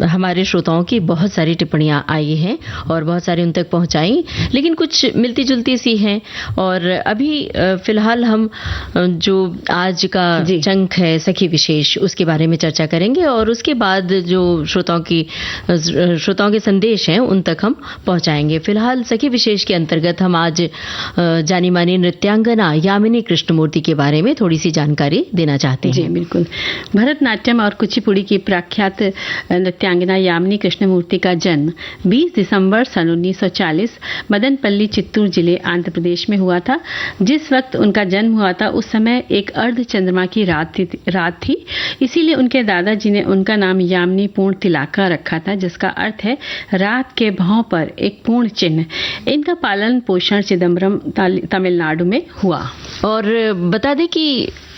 हमारे श्रोताओं की बहुत सारी टिप्पणियां आई हैं और बहुत सारी उन तक पहुंचाई, लेकिन कुछ मिलती जुलती सी हैं। और अभी फिलहाल हम जो आज का चंक है सखी विशेष, उसके बारे में चर्चा करेंगे और उसके बाद जो श्रोताओं के संदेश हैं उन तक हम पहुंचाएंगे। फिलहाल सखी विशेष के अंतर्गत हम आज जानी मानी नृत्यांगना यामिनी कृष्णमूर्ति के बारे में थोड़ी सी जानकारी देना चाहते हैं। जी बिल्कुल। भरतनाट्यम और कुचिपुड़ी की प्रख्यात नृत्यांगना यामिनी कृष्णमूर्ति का जन्म 20 दिसंबर सन 1940 मदनपल्ली चित्तूर जिले आंध्र प्रदेश में हुआ था। जिस वक्त उनका जन्म हुआ था उस समय एक अर्ध चंद्रमा की रात थी, इसीलिए उनके दादाजी ने उनका नाम यामिनी पूर्ण तिलाका रखा था, जिसका अर्थ है रात के भाव पर एक पूर्ण चिन्ह। इनका पालन पोषण चिदम्बरम तमिलनाडु में हुआ। और बता दें कि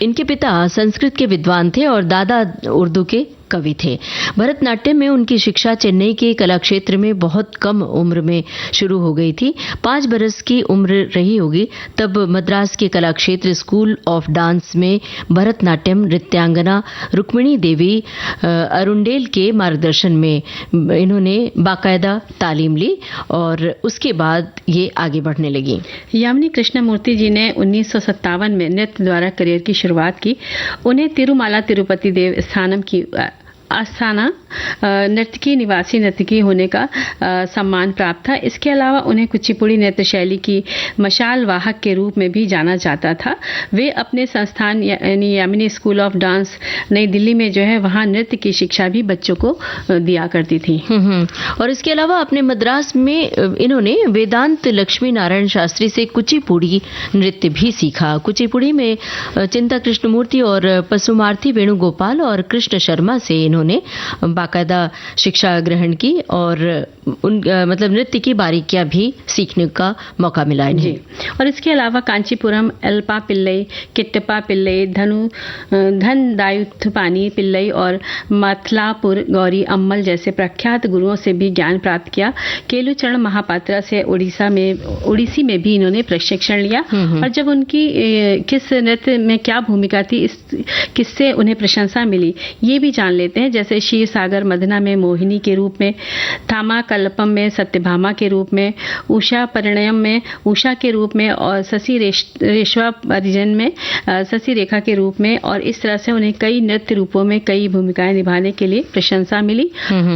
इनके पिता संस्कृत के विद्वान थे और दादा उर्दू के कवि थे। भरतनाट्यम में उनकी शिक्षा चेन्नई के कला क्षेत्र में बहुत कम उम्र में शुरू हो गई थी। 5 बरस की उम्र रही होगी तब मद्रास के कला क्षेत्र स्कूल ऑफ डांस में भरतनाट्यम नृत्यांगना रुक्मिणी देवी अरुंडेल के मार्गदर्शन में इन्होंने बाकायदा तालीम ली और उसके बाद ये आगे बढ़ने लगी। यामिनी कृष्णमूर्ति जी ने 1957 में नृत्य द्वारा करियर की शुरुआत की। उन्हें तिरुमाला तिरुपति देव स्थानम की आस्थाना नर्तकी निवासी नर्तकी होने का सम्मान प्राप्त था। इसके अलावा उन्हें कुचिपुड़ी नृत्य शैली की मशाल वाहक के रूप में भी जाना जाता था। वे अपने संस्थान यानी यामिनी स्कूल ऑफ डांस नई दिल्ली में जो है वहाँ नृत्य की शिक्षा भी बच्चों को दिया करती थी। और इसके अलावा अपने मद्रास में इन्होंने वेदांत लक्ष्मी नारायण शास्त्री से कुचिपुड़ी नृत्य भी सीखा। कुचिपुड़ी में चिंता कृष्णमूर्ति और पशुमार्थी वेणुगोपाल और कृष्ण शर्मा से इन्होंने बाकायदा शिक्षा ग्रहण की और मतलब नृत्य की बारीकियां भी सीखने का मौका मिला इन्हें। जी। और इसके अलावा कांचीपुरम एल्पा पिल्लई, किट्टप्पा पिल्लई, धन दायुथपानी पिल्लई और मथलापुर गौरी अम्मल जैसे प्रख्यात गुरुओं से भी ज्ञान प्राप्त किया। केलुचरण महापात्रा से उड़ीसी में भी इन्होंने प्रशिक्षण लिया। और जब उनकी किस नृत्य में क्या भूमिका थी, किससे उन्हें प्रशंसा मिली, ये भी जान लेते हैं। जैसे क्षीर सागर मदना में मोहिनी के रूप में, थामा कल्पम में सत्यभामा के रूप में, उषा परिणयम में उषा के रूप में और शशि रेशवा परिजन में शशि रेखा के रूप में। और इस तरह से उन्हें कई नृत्य रूपों में कई भूमिकाएं निभाने के लिए प्रशंसा मिली।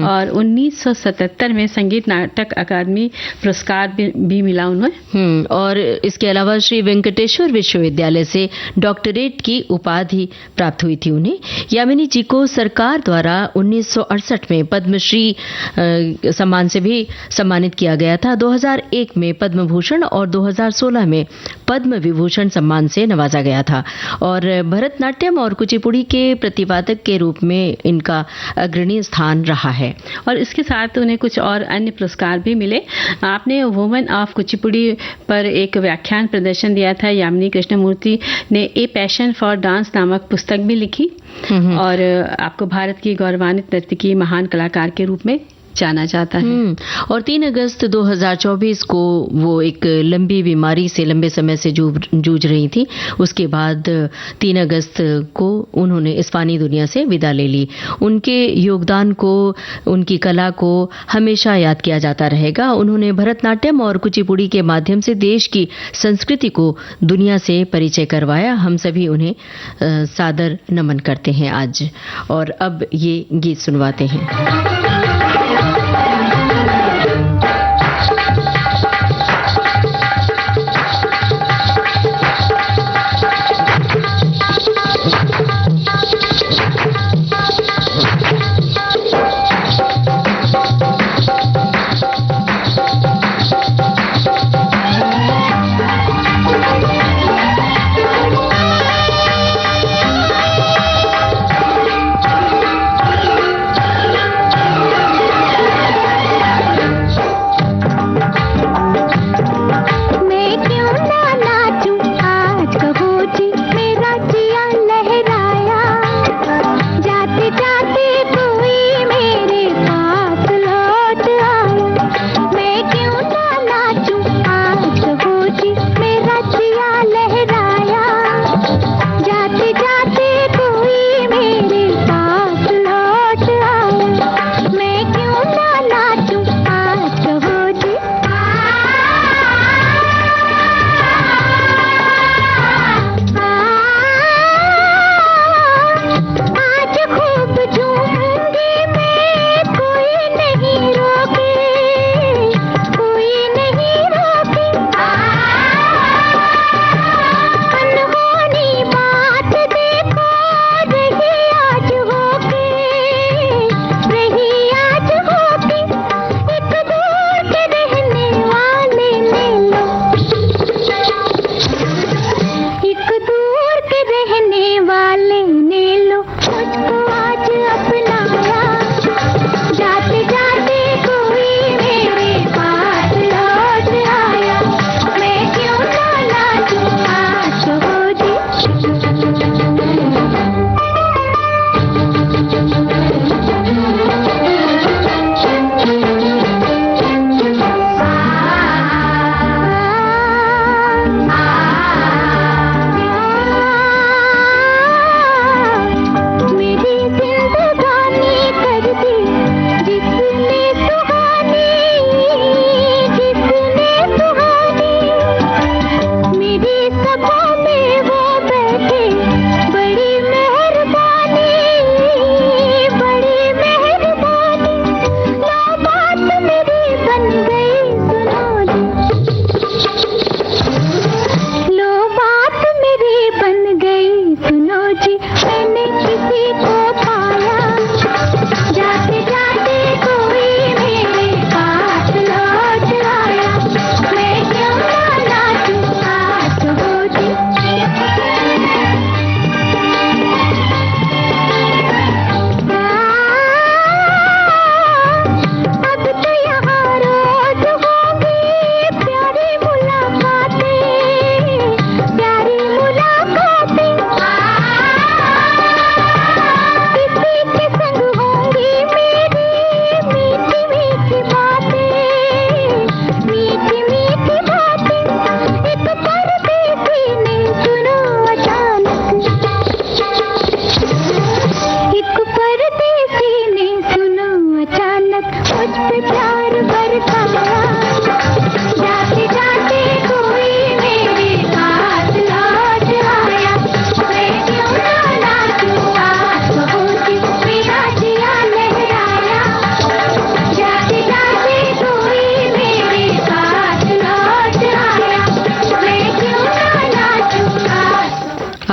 और 1977 में संगीत नाटक अकादमी पुरस्कार भी मिला उन्हें। और इसके अलावा श्री वेंकटेश्वर विश्वविद्यालय से डॉक्टरेट की उपाधि प्राप्त हुई थी उन्हें। यामिनी जी को सरकार द्वारा 1968 में पद्मश्री सम्मान से भी सम्मानित किया गया था। 2001 में पद्म भूषण और 2016 में पद्म विभूषण सम्मान से नवाजा गया था। और भरतनाट्यम और कुचिपुड़ी के प्रतिपादक के रूप में इनका अग्रणी स्थान रहा है। और इसके साथ उन्हें कुछ और अन्य पुरस्कार भी मिले। आपने वुमेन ऑफ कुचिपुड़ी पर एक व्याख्यान प्रदर्शन दिया था। यामिनी कृष्णमूर्ति ने ए पैशन फॉर डांस नामक पुस्तक भी लिखी और आपको भारत की गौरवान्वित नर्तकी महान कलाकार के रूप में जाना जाता है। और 3 अगस्त 2024 को वो एक लंबी बीमारी से लंबे समय से जूझ रही थी। उसके बाद 3 अगस्त को उन्होंने इस फानी दुनिया से विदा ले ली। उनके योगदान को, उनकी कला को हमेशा याद किया जाता रहेगा। उन्होंने भरतनाट्यम और कुचिपुड़ी के माध्यम से देश की संस्कृति को दुनिया से परिचय करवाया। हम सभी उन्हें सादर नमन करते हैं आज। और अब ये गीत सुनवाते हैं।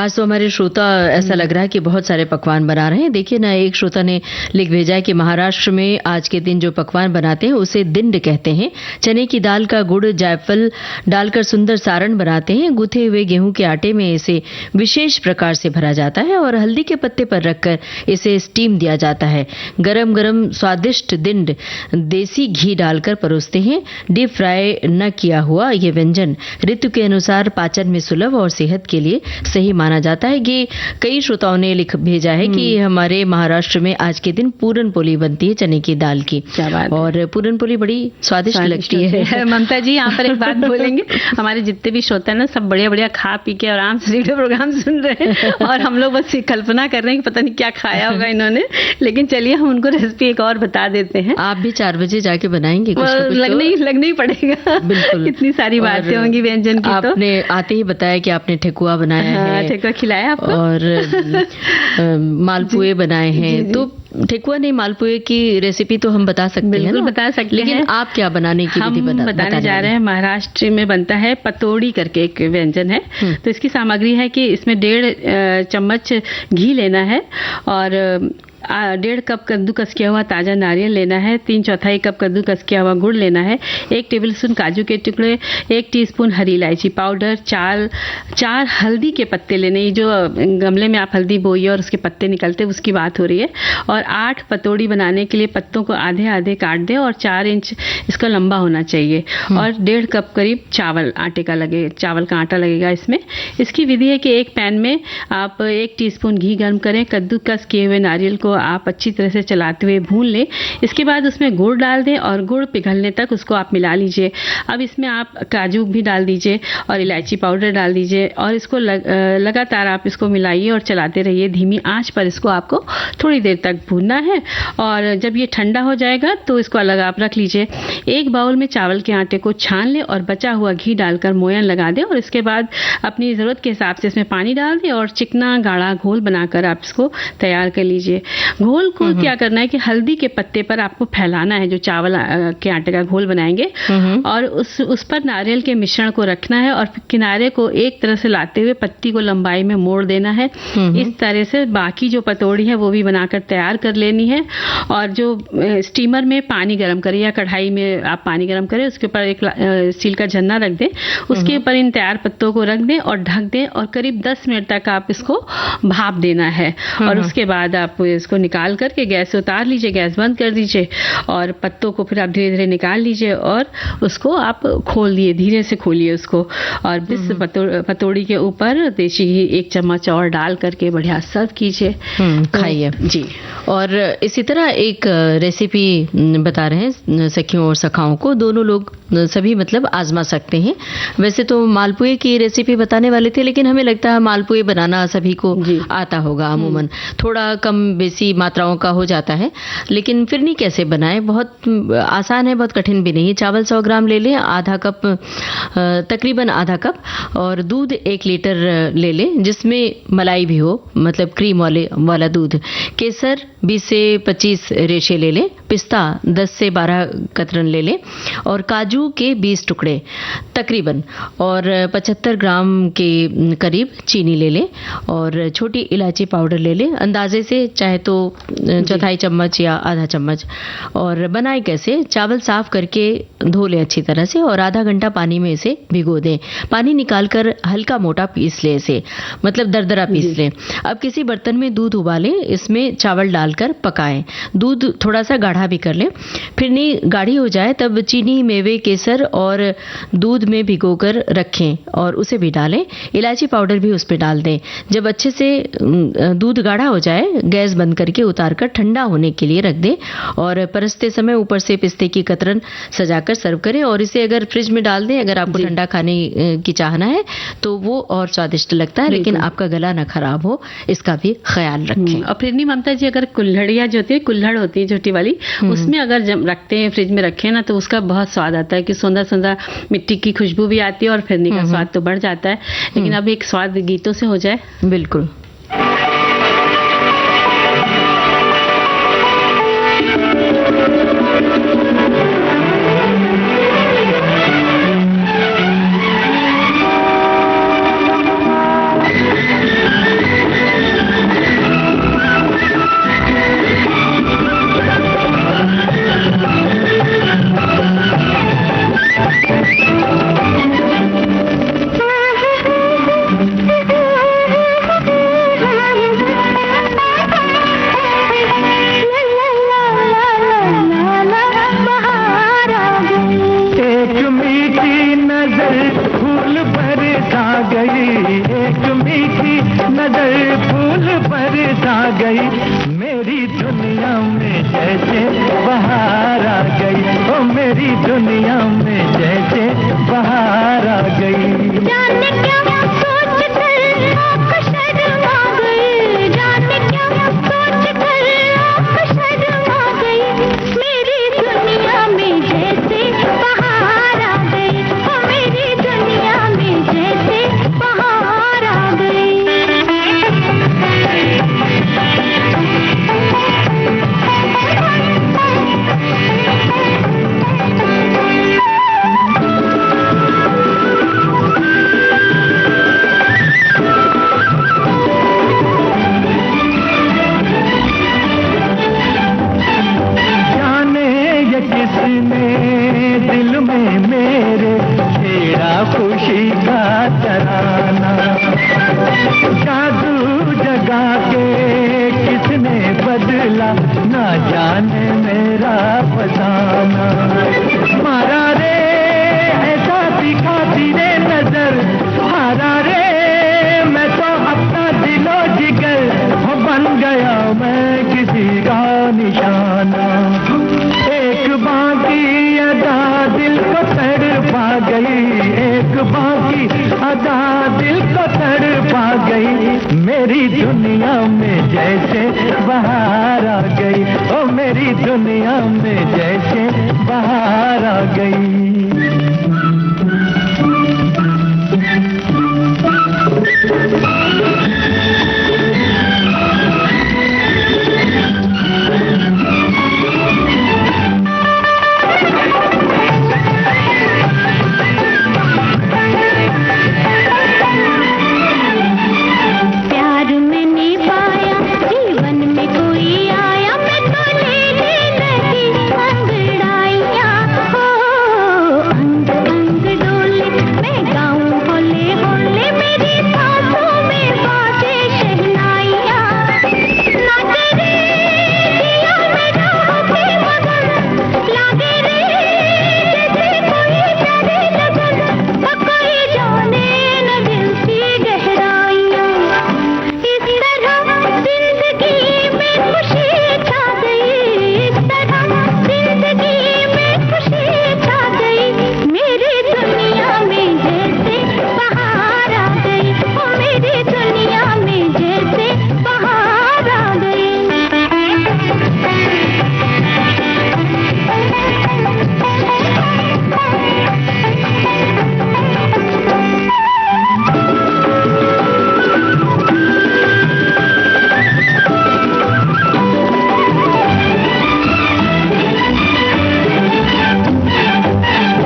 आज तो हमारे श्रोता ऐसा लग रहा है कि बहुत सारे पकवान बना रहे हैं। देखिए ना, एक श्रोता ने लिख भेजा है कि महाराष्ट्र में आज के दिन जो पकवान बनाते हैं उसे दिंड कहते हैं। चने की दाल का गुड़ जायफल डालकर सुंदर सारण बनाते हैं। गूथे हुए गेहूं के आटे में इसे विशेष प्रकार से भरा जाता है और हल्दी के पत्ते पर रखकर इसे स्टीम दिया जाता है। गरम गरम स्वादिष्ट दिंड देसी घी डालकर परोसते हैं। डीप फ्राई न किया हुआ ये व्यंजन ऋतु के अनुसार पाचन में सुलभ और सेहत के लिए सही माना जाता है। ये कई श्रोताओं ने लिख भेजा है कि हमारे महाराष्ट्र में आज के दिन पूरन पोली बनती है चने की दाल की। क्या बात है। और पूरन पोली बड़ी स्वादिष्ट लगती है। ममता जी, यहाँ पर एक बात बोलेंगे, हमारे जितने भी श्रोता है ना, सब बढ़िया बढ़िया खा पी के आराम से रेडियो प्रोग्राम सुन रहे हैं और हम लोग बस कल्पना कर रहे हैं कि पता नहीं क्या खाया होगा इन्होंने। लेकिन चलिए हम उनको रेसिपी एक और बता देते हैं। आप भी 4 बजे जाके बनाएंगे कुछ ना कुछ लगना ही पड़ेगा। बिल्कुल, इतनी सारी बातें होंगी व्यंजन की। आपने आते ही बताया कि आपने ठेकुआ बनाया है, ठेकुआ खिलाया आपको, और मालपुए बनाए हैं। तो ठेकुआ नहीं, मालपुए की रेसिपी तो हम बता सकते हैं। बिल्कुल बता सकते हैं। लेकिन आप क्या बनाने की विधि बताने जा रहे हैं। महाराष्ट्र में बनता है पतोड़ी करके एक व्यंजन है। तो इसकी सामग्री है कि इसमें 1.5 चम्मच घी लेना है और 1.5 कप कद्दूकस किया हुआ ताजा नारियल लेना है। 3/4 कप कद्दूकस किया हुआ गुड़ लेना है। 1 टेबलस्पून काजू के टुकड़े, 1 टीस्पून हरी इलायची पाउडर, 4 हल्दी के पत्ते लेने। ये जो गमले में आप हल्दी बोइए और उसके पत्ते निकलते हैं उसकी बात हो रही है। और 8 पतोड़ी बनाने के लिए पत्तों को आधे आधे काट दें और 4 इंच इसका लंबा होना चाहिए। और 1.5 कप करीब चावल का आटा लगेगा इसमें। इसकी विधि है कि एक पैन में आप 1 टीस्पून घी गर्म करें। कद्दूकस किए हुए नारियल को आप अच्छी तरह से चलाते हुए भून लें। इसके बाद उसमें गुड़ डाल दें और गुड़ पिघलने तक उसको आप मिला लीजिए। अब इसमें आप काजू भी डाल दीजिए और इलायची पाउडर डाल दीजिए और इसको लगातार आप इसको मिलाइए और चलाते रहिए। धीमी आंच पर इसको आपको थोड़ी देर तक भूनना है और जब ये ठंडा हो जाएगा तो इसको अलग आप रख लीजिए। एक बाउल में चावल के आटे को छान लें और बचा हुआ घी डालकर मोयन लगा दें और इसके बाद अपनी ज़रूरत के हिसाब से इसमें पानी डाल दें और चिकना गाढ़ा घोल बनाकर आप इसको तैयार कर लीजिए। घोल को क्या करना है कि हल्दी के पत्ते पर आपको फैलाना है, जो चावल के आटे का घोल बनाएंगे, और उस पर नारियल के मिश्रण को रखना है और किनारे को एक तरह से लाते हुए पत्ती को लंबाई में मोड़ देना है। इस तरह से बाकी जो पतोड़ी है वो भी बनाकर तैयार कर लेनी है। और जो स्टीमर में पानी गर्म करें या कढ़ाई में आप पानी गर्म करें, उसके ऊपर एक स्टील का झन्ना रख दें, उसके ऊपर इन तैयार पत्तों को रख दें और ढक दें और करीब 10 मिनट तक आप इसको भाप देना है। और उसके बाद आप इसको निकाल करके गैस से उतार लीजिए, गैस बंद कर दीजिए और पत्तों को फिर आप धीरे धीरे निकाल लीजिए और उसको आप खोल दिए, धीरे से खोलिए उसको और बिस पतोड़ी के ऊपर देसी घी 1 चम्मच और डाल करके बढ़िया सर्व कीजिए, खाइए जी। और इसी तरह एक रेसिपी बता रहे हैं सखियों और सखाओं को, दोनों लोग सभी मतलब आजमा सकते हैं। वैसे तो मालपुए की रेसिपी बताने वाले थे, लेकिन हमें लगता है मालपुए बनाना सभी को आता होगा अमूमन, थोड़ा कम बेसी मात्राओं का हो जाता है। लेकिन फिरनी कैसे बनाएं, बहुत आसान है, बहुत कठिन भी नहीं है। चावल 100 ग्राम ले लें, तकरीबन आधा कप, और दूध 1 लीटर ले लें जिसमें मलाई भी हो, मतलब क्रीम वाला दूध। केसर 20 से 25 रेशे ले लें, पिस्ता 10 से 12 कतरन ले लें और काजू के 20 टुकड़े तकरीबन, और 75 ग्राम के करीब चीनी ले लें और छोटी इलायची पाउडर ले लें, अंदाजे से चाहे तो 1/4 चम्मच या आधा चम्मच। और बनाए कैसे, चावल साफ करके धो लें अच्छी तरह से और आधा घंटा पानी में इसे भिगो दें। पानी निकालकर हल्का मोटा पीस लें, इसे मतलब दरदरा पीस लें। अब किसी बर्तन में दूध उबालें, इसमें चावल डालकर पकाएं। दूध थोड़ा सा गाढ़ा भी कर लें। फिरनी गाढ़ी हो जाए तब चीनी, मेवे, केसर और दूध में भिगोकर रखें और उसे भी डालें। इलायची पाउडर भी उस पर डाल दें। जब अच्छे से दूध गाढ़ा हो जाए, गैस बंद करके उतारकर ठंडा होने के लिए रख दें और परसते समय ऊपर से पिस्ते की कतरन सजाकर सर्व करें। और इसे अगर फ्रिज में डाल दें, अगर आपको ठंडा खाने की चाहना है तो वो और स्वादिष्ट लगता है, लेकिन आपका गला ना खराब हो, इसका भी ख्याल रखें। और फिर नहीं ममता जी, अगर कुल्हड़िया जो होती है, कुल्हड़ होती है छोटी वाली, उसमें अगर रखते हैं, फ्रिज में रखें ना, तो उसका बहुत स्वाद आता है कि सुंदर सुंदर मिट्टी की खुशबू भी आती है और फिरनी का स्वाद तो बढ़ जाता है। लेकिन अब एक स्वाद गीतों से हो जाए। बिल्कुल। दुनिया में जैसे बाहर आ गई। जाने क्या सोच कर आँख शर्मा गई, जाने क्या सोच कर आँख शर्मा गई, मेरी दुनिया में जैसे बाहर आ गई, ओ मेरी दुनिया में जैसे बाहर आ गई। जाने ये किसने दिल में मेरे छेड़ा खुशी का तराना, जादू जगा के किसने बदला ना जाने मेरा फसाना। मारा रे ऐसा दिखा तेरे नजर, हारा रे मैं तो अपना दिलो जिगर, बन गया मैं किसी का निशाना। एक बाकी अदा दिल को तड़पा गई, एक बाकी अदा दिल को तड़पा गई, मेरी दुनिया में जैसे बाहर आ गई, ओ मेरी दुनिया में जैसे बाहर आ गई। प्यार मैंने पाया जीवन में कोई आया, मैं तो लेने लगी अंगड़ाइयाँ, हो अंग अंग डोले मैं गाऊं होले होले, मेरी सांसों में बाजे शहनाइयाँ। लागे रे दिया मेरा होके मगन, लागे रे जैसे कोई डरे लगन, कोई जाने न दिल की गहराइयाँ। इस तरह जिंदगी में खुशी छा गई, इस तरह जिंदगी में खुशी छा गई, मेरी दुनिया में जैसे बाहर आ गई, ओ मेरी दुनिया में जैसे बाहर आ गई।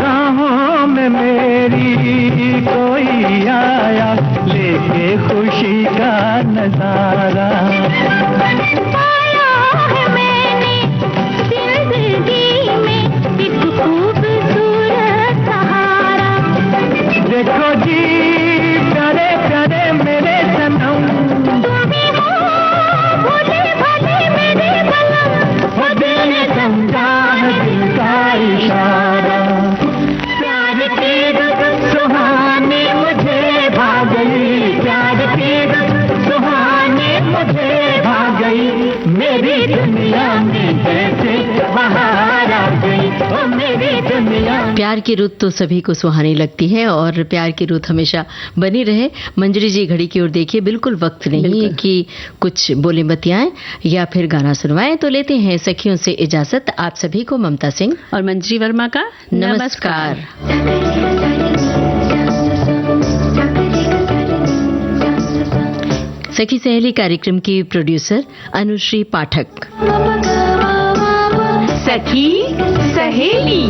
राहों में मेरी कोई आया लेके खुशी का नजारा, पाया है मैंने जिंदगी में एक खूबसूरत सहारा। देखो जी प्यारे प्यारे मेरे सनम, तुम भी हो भोले भाले मेरे बलम, वो दिल ने समझा है दिल का इशारा। प्यार की रुत सुहानी मुझे भा गई, प्यार की रुत सुहानी मुझे भा गई, मेरी दुनिया में जैसे बाहर आ गई, ओ मेरी दुनिया। प्यार की रुत तो सभी को सुहानी लगती है और प्यार की रुत हमेशा बनी रहे। मंजरी जी घड़ी की ओर देखिए, बिल्कुल वक्त नहीं है कि कुछ बोले बतियाएं या फिर गाना सुनवाएं, तो लेते हैं सखियों से इजाजत। आप सभी को ममता सिंह और मंजरी वर्मा का नमस्कार। सखी सहेली कार्यक्रम की प्रोड्यूसर अनुश्री पाठक। सखी सहेली।